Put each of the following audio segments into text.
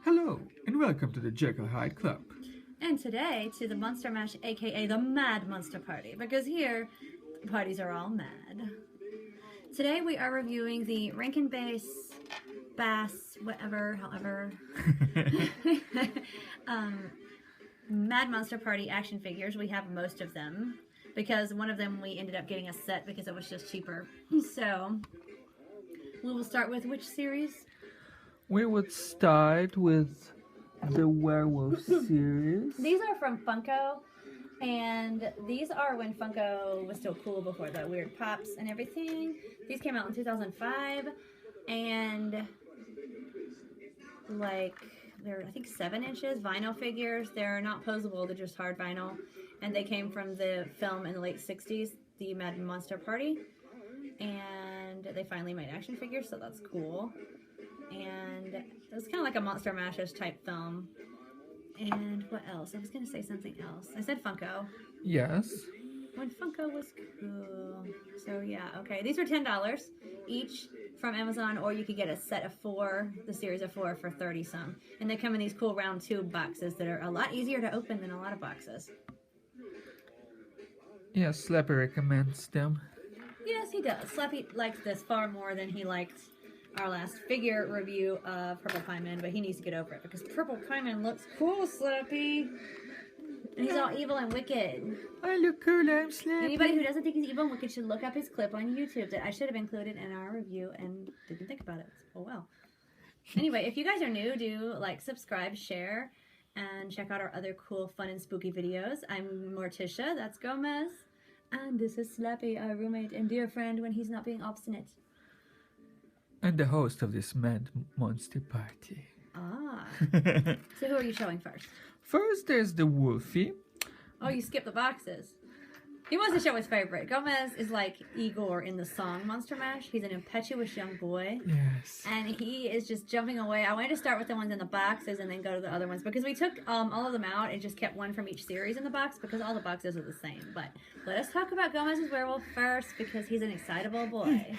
Hello, and welcome to the Jekyll Hyde Club. And today to the Monster Mash, aka the Mad Monster Party, because here the parties are all mad. Today we are reviewing the Rankin Bass, whatever, however, Mad Monster Party action figures. We have most of them because one of them we ended up getting a set because it was just cheaper. So we will start with which series? We would start with the werewolf series. These are from Funko, and these are when Funko was still cool before the weird pops and everything. These came out in 2005, and like they're I think 7 inches vinyl figures. They're not posable; they're just hard vinyl, and they came from the film in the late 60s, the Mad Monster Party, and they finally made action figures, so that's cool. And it was kind of like a Monster Mash-ish type film. And what else? I was going to say something else. I said Funko. Yes. When Funko was cool. So yeah, okay. These were $10 each from Amazon, or you could get a set of 4, the series of 4 for 30-some. And they come in these cool round tube boxes that are a lot easier to open than a lot of boxes. Yes, Slappy recommends them. Yes, he does. Slappy likes this far more than he liked our last figure review of Purple Pine Man, but he needs to get over it because Purple Pine Man looks cool, Slappy. And he's all evil and wicked. I look cool, I'm Slappy. Anybody who doesn't think he's evil and wicked should look up his clip on YouTube that I should have included in our review and didn't think about it. Oh well. Anyway, if you guys are new, do like, subscribe, share, and check out our other cool, fun, and spooky videos. I'm Morticia, that's Gomez. And this is Slappy, our roommate and dear friend when he's not being obstinate. And the host of this Mad Monster Party. Ah. So who are you showing first? First, there's the Wolfie. Oh, you skipped the boxes. He wants to show his favorite. Gomez is like Igor in the song Monster Mash. He's an impetuous young boy. Yes. And he is just jumping away. I wanted to start with the ones in the boxes and then go to the other ones because we took all of them out and just kept one from each series in the box because all the boxes are the same. But let us talk about Gomez's werewolf first because he's an excitable boy.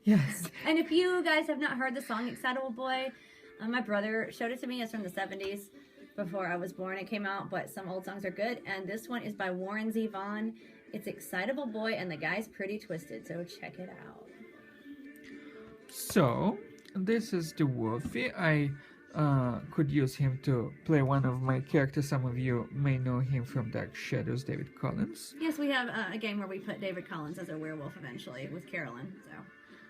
Yes. And if you guys have not heard the song Excitable Boy, my brother showed it to me. It's from the 70s. Before I was born it came out, but some old songs are good. And this one is by Warren Zevon. It's Excitable Boy, and the guy's pretty twisted, so check it out. So, this is the Wolfie. I could use him to play one of my characters. Some of you may know him from Dark Shadows, David Collins. Yes, we have a game where we put David Collins as a werewolf eventually with Carolyn. So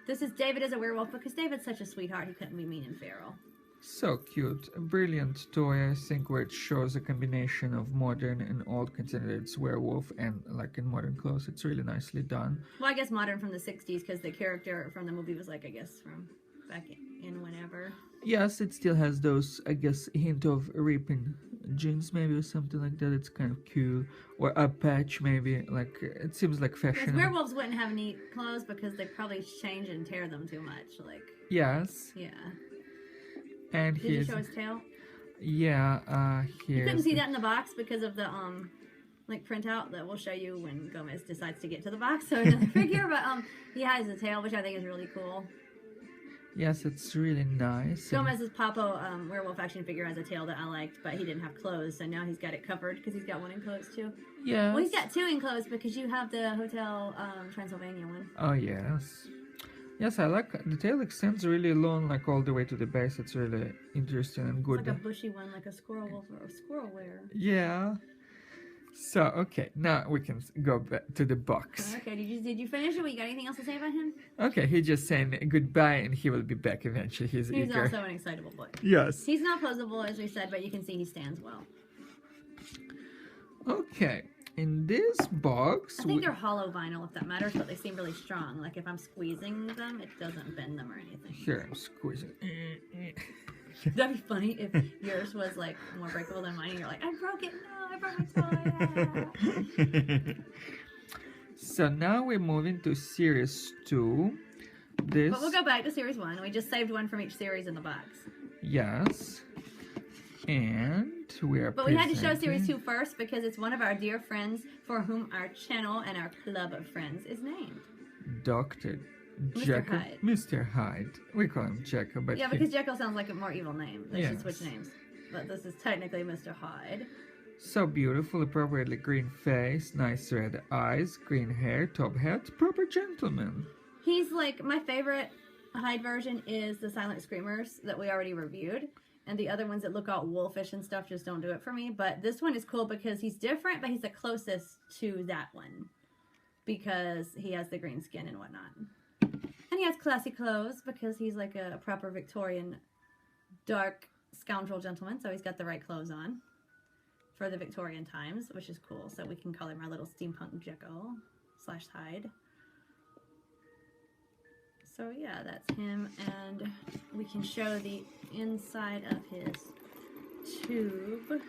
this is David as a werewolf because David's such a sweetheart. He couldn't be mean and feral. So cute. A brilliant toy, I think, where it shows a combination of modern and old, considering it's werewolf and like in modern clothes. It's really nicely done. Well, I guess modern from the 60s because the character from the movie was like, I guess, from back in whenever. Yes, it still has those, I guess, hint of ripping jeans maybe or something like that. It's kind of cool. Or a patch maybe. Like, it seems like fashion. Werewolves wouldn't have neat clothes because they probably change and tear them too much. Like. Yes. Yeah. And did you show his tail? Yeah, here. You couldn't see that in the box because of the like printout that we'll show you when Gomez decides to get to the box. So another figure, but he has a tail, which I think is really cool. Yes, it's really nice. Gomez's Papo werewolf action figure has a tail that I liked, but he didn't have clothes, so now he's got it covered because he's got one in clothes too. Yeah. Well, he's got 2 in clothes because you have the Hotel Transylvania one. Oh yes. Yes, I like the tail extends really long, like all the way to the base. It's really interesting and good. It's like a bushy one, like a squirrel wolf or a squirrel wear. Yeah. So okay, now we can go back to the box. Okay, did you finish it? You got anything else to say about him? Okay, he's just saying goodbye, and he will be back eventually. He's eager. Also an excitable boy. Yes. He's not posable, as we said, but you can see he stands well. Okay. In this box... I think they're hollow vinyl, if that matters, but they seem really strong. Like, if I'm squeezing them, it doesn't bend them or anything. Here, I'm squeezing. That'd be funny if yours was, like, more breakable than mine, and you're like, I broke it! No, I broke my toy! So now we're moving to Series 2. But we'll go back to Series 1. We just saved one from each series in the box. Yes. And we are But we had to show Series 2 first because it's one of our dear friends for whom our channel and our club of friends is named. Dr. Mr. Hyde. Mr. Hyde. We call him Jekyll, but yeah, because Jekyll sounds like a more evil name. They should Yes. switch names. But this is technically Mr. Hyde. So beautiful, appropriately green face, nice red eyes, green hair, top hat, proper gentleman. He's like, my favorite Hyde version is the Silent Screamers that we already reviewed. And the other ones that look all wolfish and stuff just don't do it for me. But this one is cool because he's different, but he's the closest to that one. Because he has the green skin and whatnot. And he has classy clothes because he's like a proper Victorian dark scoundrel gentleman. So he's got the right clothes on for the Victorian times, which is cool. So we can call him our little steampunk Jekyll / Hyde. So yeah, that's him, and we can show the inside of his tube.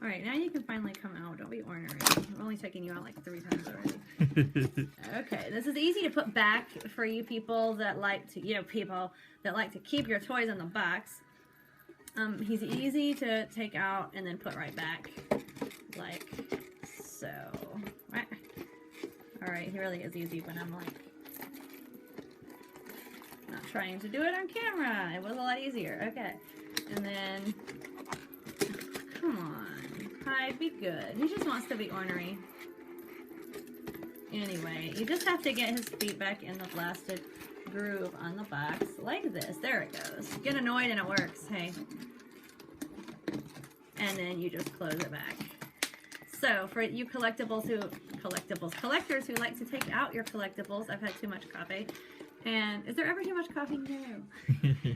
Alright, now you can finally come out. Don't be ornery. I'm only taking you out like 3 times already. Okay, this is easy to put back for you people that like to, people that like to keep your toys in the box. He's easy to take out and then put right back, like so. Alright, he really is easy, but I'm like, not trying to do it on camera. It was a lot easier. Okay. And then, come on. Hyde, be good. He just wants to be ornery. Anyway, you just have to get his feet back in the blasted groove on the box. Like this. There it goes. Get annoyed and it works. Hey. And then you just close it back. So, for you collectors who like to take out your collectibles, I've had too much coffee. And is there ever too much coffee? No.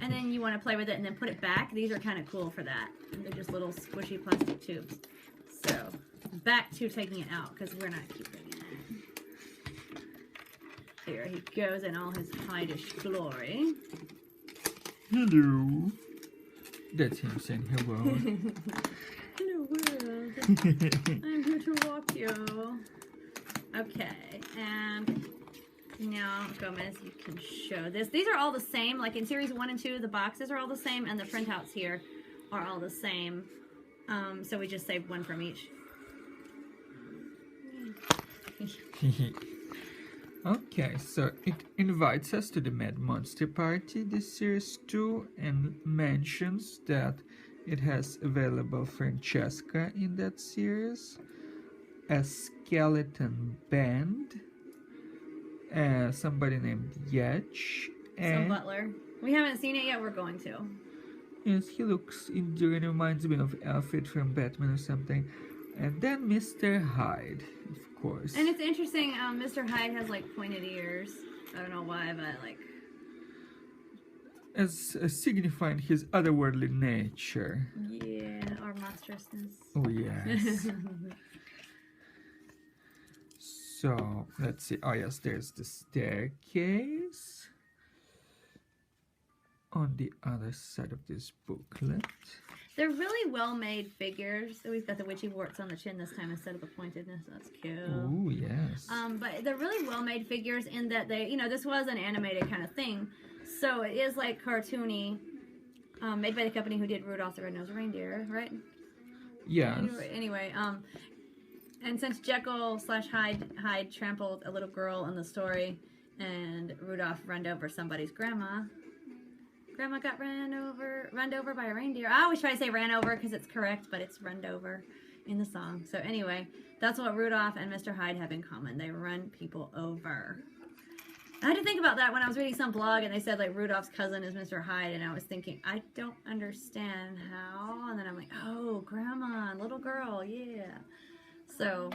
And then you want to play with it and then put it back. These are kind of cool for that. They're just little squishy plastic tubes. So, back to taking it out because we're not keeping it. Here he goes in all his Hyde-ish glory. Hello. That's him saying hello. Hello world. I'm here to walk you. Okay, and now, Gomez, you can show this. These are all the same. Like in series 1 and 2, the boxes are all the same, and the printouts here are all the same. So we just saved one from each. Okay, so it invites us to the Mad Monster Party, this series 2, and mentions that it has available Francesca in that series, a skeleton band, somebody named Yetch, Some butler. We haven't seen it yet, we're going to. Yes, he looks endearing, reminds me of Alfred from Batman or something. And then Mr. Hyde, of course. And it's interesting, Mr. Hyde has like pointed ears. I don't know why, but like... As signifying his otherworldly nature. Yeah, or monstrousness. Oh, yes. So, let's see. Oh, yes, there's the staircase. On the other side of this booklet. They're really well-made figures. So we've got the witchy warts on the chin this time instead of the pointedness. That's cute. Oh, yes. But they're really well-made figures in that they, this was an animated kind of thing. So it is like cartoony, made by the company who did Rudolph the Red-Nosed Reindeer, right? Yes. Anyway, and since Jekyll / Hyde trampled a little girl in the story, and Rudolph runned over somebody's grandma, Grandma got run over by a reindeer. I always try to say ran over because it's correct, but it's runned over in the song. So anyway, that's what Rudolph and Mr. Hyde have in common. They run people over. I had to think about that when I was reading some blog and they said like Rudolph's cousin is Mr. Hyde, and I was thinking, I don't understand how. And then I'm like, oh, grandma and little girl, yeah. So,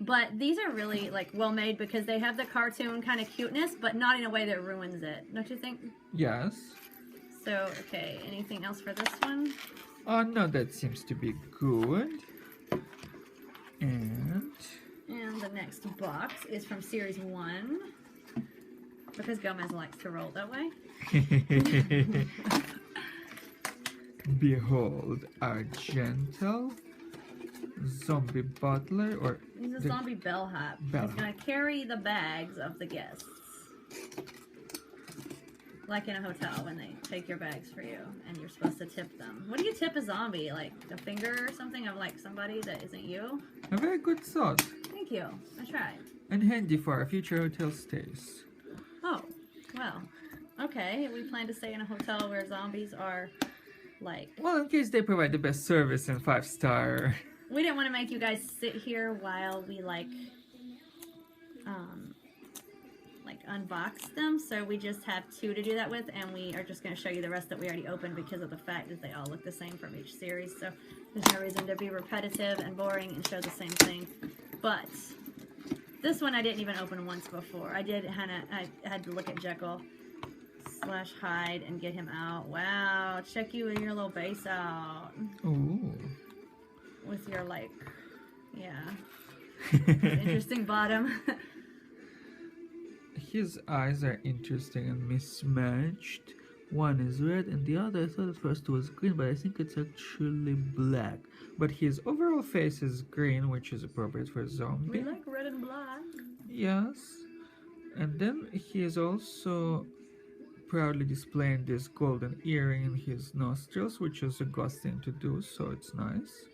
but these are really like well made because they have the cartoon kind of cuteness, but not in a way that ruins it. Don't you think? Yes. So, okay, anything else for this one? Oh, no, that seems to be good. And the next box is from Series 1. Because Gomez likes to roll that way. Behold, our gentle zombie butler, or... He's a zombie bellhop. He's going to carry the bags of the guests. Like in a hotel when they take your bags for you and you're supposed to tip them. What do you tip a zombie? Like a finger or something of like somebody that isn't you? A very good thought. Thank you. I tried. And handy for our future hotel stays. Well, okay. We plan to stay in a hotel where zombies are like. Well, in case they provide the best service and 5-star. We didn't want to make you guys sit here while we like unbox them, so we just have 2 to do that with, and we are just going to show you the rest that we already opened because of the fact that they all look the same from each series. So there's no reason to be repetitive and boring and show the same thing. But this one I didn't even open once before. I had to look at Jekyll / Hyde and get him out. Wow, check you and your little base out. Ooh. With your interesting bottom. His eyes are interesting and mismatched. One is red and the other, I thought at first was green, but I think it's actually black. But his overall face is green, which is appropriate for a zombie. We like red and black. Yes. And then he is also proudly displaying this golden earring in his nostrils, which is a ghost thing to do, so it's nice.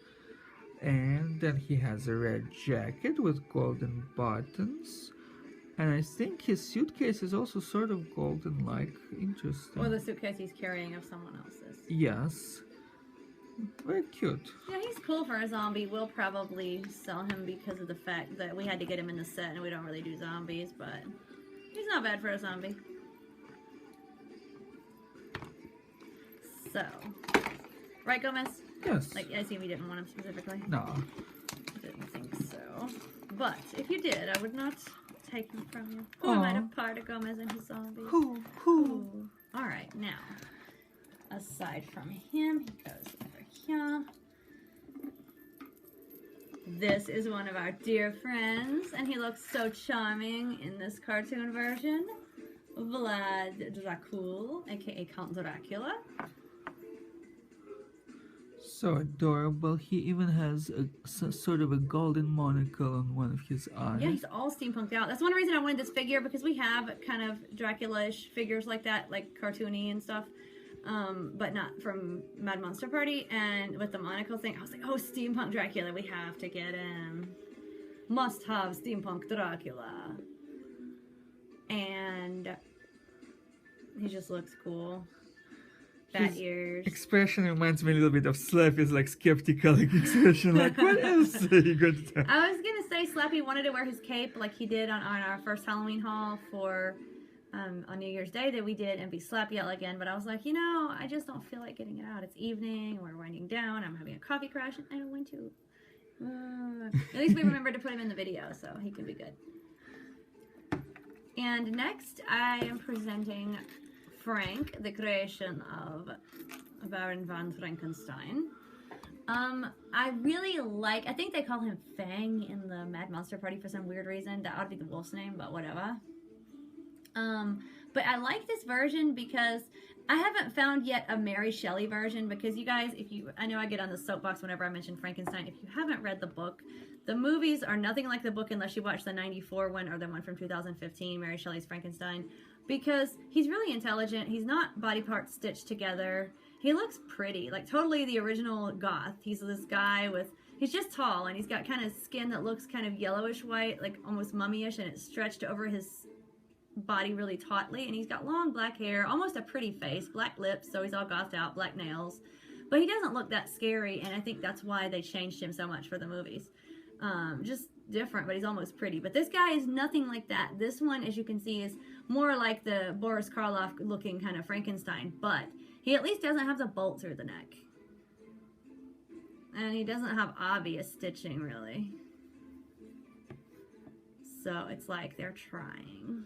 And then he has a red jacket with golden buttons. And I think his suitcase is also sort of golden-like. Interesting. Or the suitcase he's carrying of someone else's. Yes. Very cute. Yeah, he's cool for a zombie. We'll probably sell him because of the fact that we had to get him in the set and we don't really do zombies, but he's not bad for a zombie. So, right, Gomez? Yes. Like, I assume you didn't want him specifically? No. I didn't think so. But, if you did, I would not take him from you. Who am I to part of Gomez and his zombie? Who? Alright, now, aside from him, he goes over here. This is one of our dear friends, and he looks so charming in this cartoon version. Vlad Dracula, aka Count Dracula. So adorable. He even has sort of a golden monocle on one of his eyes. Yeah, he's all steampunked out. That's one reason I wanted this figure, because we have kind of Dracula-ish figures like that, like cartoony and stuff, but not from Mad Monster Party. And with the monocle thing, I was like, oh, steampunk Dracula, we have to get him. Must have steampunk Dracula. And he just looks cool. Fat ears. Expression reminds me a little bit of Slappy's like skeptical expression, like what else are you going to tell? I was gonna say Slappy wanted to wear his cape like he did on our first Halloween haul for on New Year's Day that we did, and be Slappy out again, but I was like, you know, I just don't feel like getting it out. It's evening, we're winding down, I'm having a coffee crash, and I don't want to. At least we remembered to put him in the video, so he can be good. And next, I am presenting Frank, the creation of Baron von Frankenstein. I really like, I think they call him Fang in the Mad Monster Party for some weird reason. That ought to be the wolf's name, but whatever. But I like this version because I haven't found yet a Mary Shelley version, because you guys, I know I get on the soapbox whenever I mention Frankenstein. If you haven't read the book, the movies are nothing like the book unless you watch the 94 one or the one from 2015, Mary Shelley's Frankenstein, because he's really intelligent. He's not body parts stitched together. He looks pretty, like totally the original goth. He's this guy he's just tall, and he's got kind of skin that looks kind of yellowish white, like almost mummy-ish, and it's stretched over his body really tautly, and he's got long black hair, almost a pretty face, black lips, so he's all gothed out, black nails, but he doesn't look that scary, and I think that's why they changed him so much for the movies. Just different, but he's almost pretty. But this guy is nothing like that. This one, as you can see, is more like the Boris Karloff looking kind of Frankenstein, but he at least doesn't have the bolt through the neck, and he doesn't have obvious stitching really, so it's like they're trying.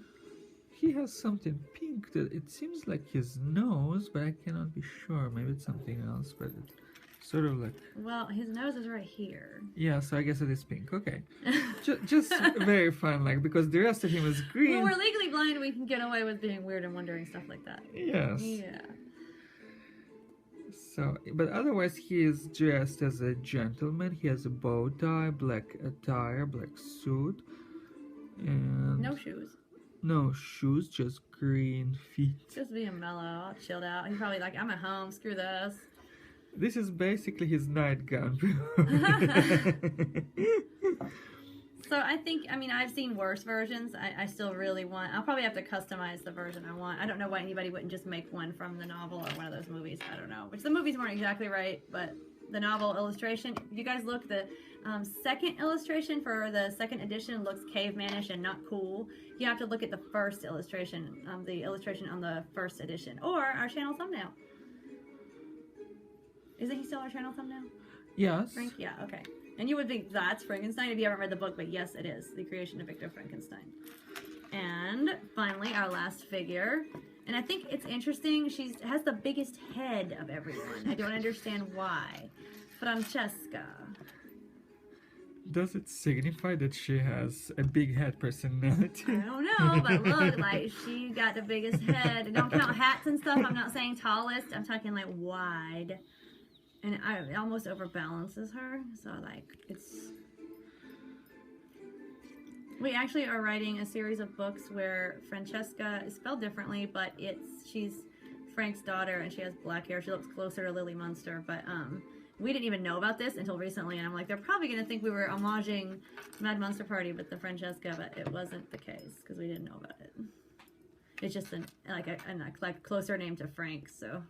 He has something pink that it seems like his nose, but I cannot be sure. Maybe it's something else, but it's sort of like... Well, his nose is right here. Yeah, so I guess it is pink. Okay. Just very fun, like, because the rest of him is green. When we're legally blind, we can get away with being weird and wondering stuff like that. Yes. Yeah. So, but otherwise he is dressed as a gentleman. He has a bow tie, black attire, black suit, and... No shoes. No shoes, just green feet. Just being mellow, chilled out. He's probably like, I'm at home, screw this. This is basically his nightgown. So I think, I mean, I've seen worse versions. I still really want, I'll probably have to customize the version I want. I don't know why anybody wouldn't just make one from the novel or one of those movies. I don't know. Which the movies weren't exactly right, but the novel illustration, if you guys look, the second illustration for the second edition looks cavemanish and not cool. You have to look at the first illustration, the illustration on the first edition, or our channel thumbnail. Isn't he still our channel thumbnail? Yes. Frank? Yeah, okay. And you would think that's Frankenstein if you haven't read the book, but yes, it is. The creation of Victor Frankenstein. And finally, our last figure. And I think it's interesting. She has the biggest head of everyone. I don't understand why. Francesca. Does it signify that she has a big head personality? I don't know, but look, like, she got the biggest head. Don't count hats and stuff. I'm not saying tallest. I'm talking, like, wide. And it almost overbalances her. So, like, it's... We actually are writing a series of books where Francesca is spelled differently, but she's Frank's daughter, and she has black hair. She looks closer to Lily Munster, but we didn't even know about this until recently, and I'm like, they're probably going to think we were homaging Mad Monster Party with the Francesca, but it wasn't the case, because we didn't know about it. It's just a closer name to Frank, so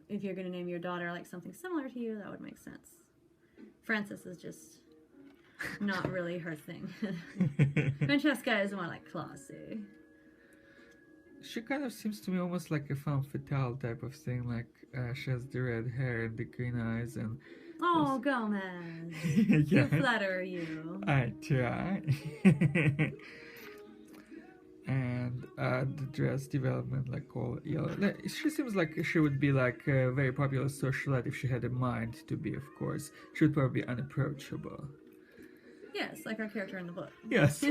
if you're going to name your daughter like something similar to you, that would make sense. Frances is just not really her thing. Francesca is more like classy. She kind of seems to me almost like a femme fatale type of thing, like she has the red hair and the green eyes and... Oh, Gomez! Yeah. To flatter you. I try. And the dress development, like all yellow. She seems like she would be like a very popular socialite if she had a mind to be, of course. She would probably be unapproachable. Yes, like our character in the book. Yes.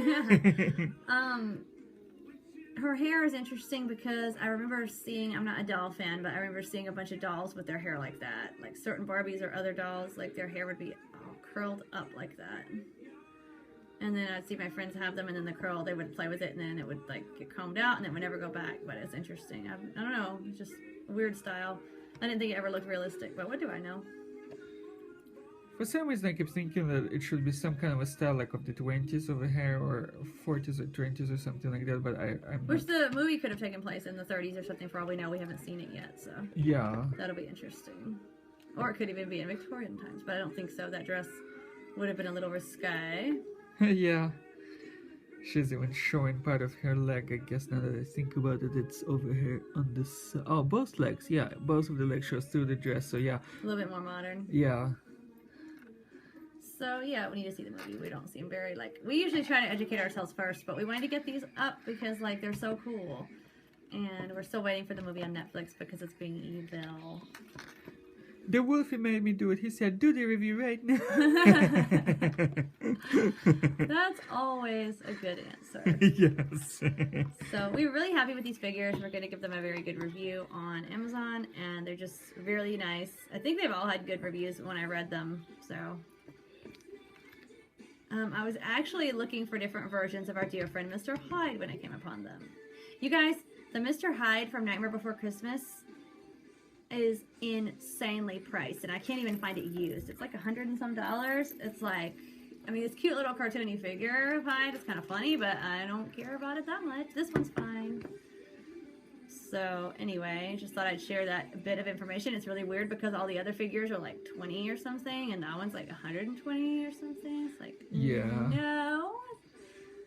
Her hair is interesting because I remember seeing, I'm not a doll fan, but I remember seeing a bunch of dolls with their hair like that. Like certain Barbies or other dolls, like their hair would be all curled up like that. And then I'd see my friends have them, and then the curl, they would play with it, and then it would like get combed out, and it would never go back. But it's interesting. I don't know, it's just a weird style. I didn't think it ever looked realistic, but what do I know? For some reason, I keep thinking that it should be some kind of a style like of the 20s of a hair, or 40s or 20s or something like that, but I'm Which the movie could have taken place in the 30s or something, for all we know. We haven't seen it yet, so... Yeah. That'll be interesting. Or it could even be in Victorian times, but I don't think so. That dress would have been a little risque. Yeah. She's even showing part of her leg, I guess, now that I think about it. It's over here on this... Oh, both legs, yeah. Both of the legs shows through the dress, so yeah. A little bit more modern. Yeah. So, yeah, we need to see the movie. We don't seem very, like... We usually try to educate ourselves first, but we wanted to get these up because, like, they're so cool. And we're still waiting for the movie on Netflix because it's being evil. The Wolfie made me do it. He said, do the review right now. That's always a good answer. Yes. So we're really happy with these figures. We're going to give them a very good review on Amazon, and they're just really nice. I think they've all had good reviews when I read them, so... I was actually looking for different versions of our dear friend Mr. Hyde when I came upon them. You guys, the Mr. Hyde from Nightmare Before Christmas is insanely priced, and I can't even find it used. It's like $100 and some. It's like, I mean, this cute little cartoony figure of Hyde is kind of funny, but I don't care about it that much. This one's fine. So anyway, just thought I'd share that bit of information. It's really weird because all the other figures are like 20 or something, and that one's like 120 or something. It's like, yeah. No,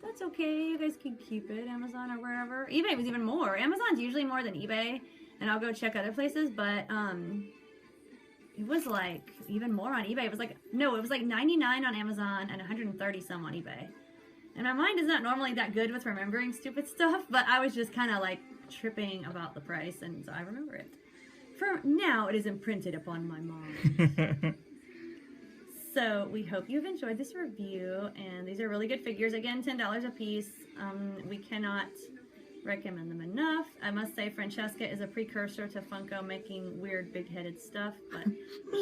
that's okay. You guys can keep it, Amazon or wherever. eBay was even more. Amazon's usually more than eBay, and I'll go check other places, but it was like even more on eBay. It was like, no, it was like 99 on Amazon and 130 some on eBay. And my mind is not normally that good with remembering stupid stuff, but I was just kind of like tripping about the price, and so I remember it. For now, it is imprinted upon my mind. So we hope you've enjoyed this review, and these are really good figures. Again, $10 a piece. We cannot recommend them enough. I must say Francesca is a precursor to Funko making weird big-headed stuff, but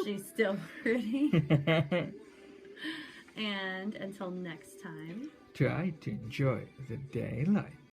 she's still pretty. And until next time, try to enjoy the daylight.